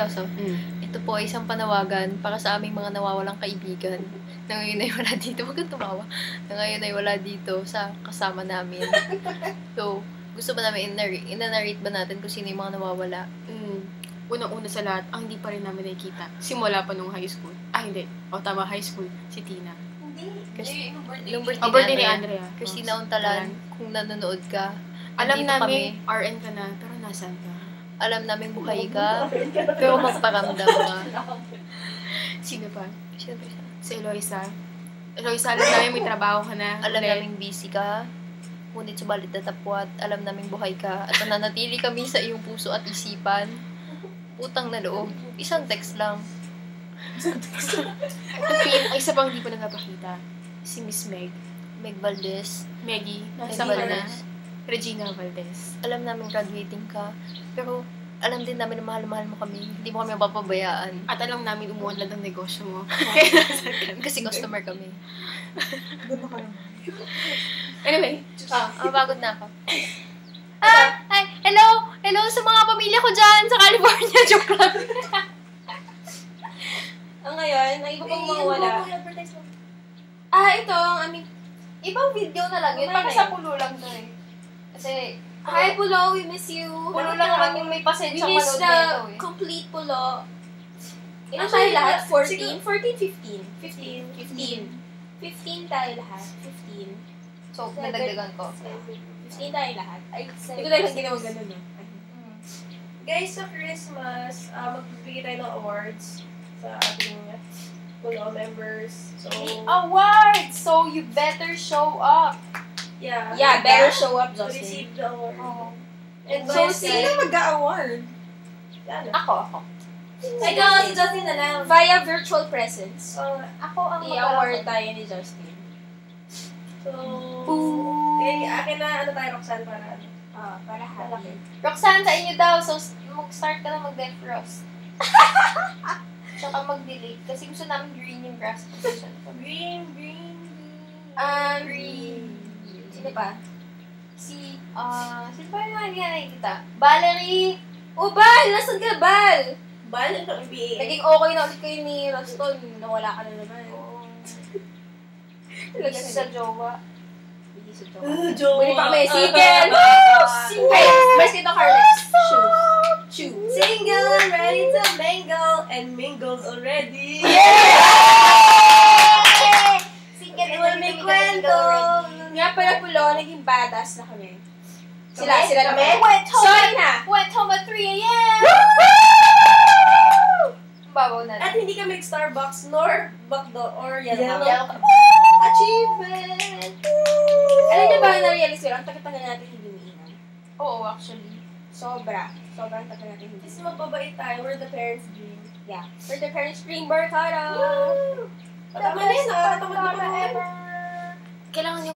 seryoso. Ito po ay isang panawagan para sa aming mga nawawalang kaibigan na ngayon ay wala dito. Huwag kang tumawa. Na ngayon ay wala dito sa kasama namin. So, gusto ba namin ina-narrate ba natin kung sino yung mga nawawala? Unang-una sa lahat, ang hindi pa rin namin nakikita. Simula pa nung high school. Hindi. Tama, high school. Si Tina. Nung birthday ni Andrea. Christina Untalan, kung nanonood ka, Alam nandito namin, RN ka na, pero nasaan ka? Alam namin buhay ka, pero magparamdam ka. Sino pa? Sino ba siya? Si Eloisa. Eloisa, alam namin may trabaho ka na. Alam namin busy ka, ngunit subalit natapwat, alam namin buhay ka, at nananatili kami sa iyong puso at isipan. Utang na loob. Isang text lang. Ang isa pang hindi pa nagpapakita. Si Miss Meg. Meg Valdez. Maggie. Meg Nasaan ka na? Valdez. Regina Valdez. Alam namin graduating ka, pero alam din namin na mahal-mahal mo kami. Hindi mo kami mapapabayaan. At alam namin umuunlad ang negosyo mo. Kasi customer kami. Anyway. Pagod na ako. Hello! Hello sa mga pamilya ko dyan sa California. Joke lang. Ngayon, ang iba pang mga wala. Ito ang aming... Ibang video na lang yun. Para sa pulo lang to eh. Kasi... Hi, Pulo! We miss you! Pulo lang naman yung may pasensya we miss manood the nito eh. complete Pulo. Ilan tayo lahat? 14? 15 tayo lahat. 15. So, nadagdagan ko. 15 tayo lahat. Hindi ko dahil ginawa ganun eh. Guys, sa Christmas, magbibigay tayo ng awards sa ating Pulo members. So, Awards! So, you better show up. Yeah, better show up, to Justin. receive the award. And So, sino mag-a-award? Ako. Ikaw, si Justin na lang. Via virtual presence. Ako ang I-award tayo ni Justin. So, akin na, tayo, Roxanne, para Para happy. Roxanne, sa inyo daw. So, mag-start ka na mag-defrost. Tsaka mag-delete. Kasi gusto namin green yung grass position. green. Sino pa? Sino pa yung mga hindi na nakikita? Valerie! Bal! Nasaan ka, Bal? Bal ng NBA. Naging okay na ulit kayo ni Raston. Nawala ka na naman. Lagi sa jowa. Bili pa kami. Single! Ay, mas kita Carlex. Shoes. Single and ready to mingle and mingled already. Single and may kwento. Nga pala Pulo, naging badass na kami. Sila naman. Sorry na! Went home at 3 a.m. Babaw na. At hindi kami Starbucks nor McDo or Yellow. Achievement! Alam niyo ba na-realize ko, ang tagal-tagal natin hindi umiinom. Oo, actually. Sobrang tagal natin hindi. Kasi magbabait tayo. We're the parents' dream. Yeah. For the parents' dream, Barkada! Tama na yun. Nakakatamad na Kailangan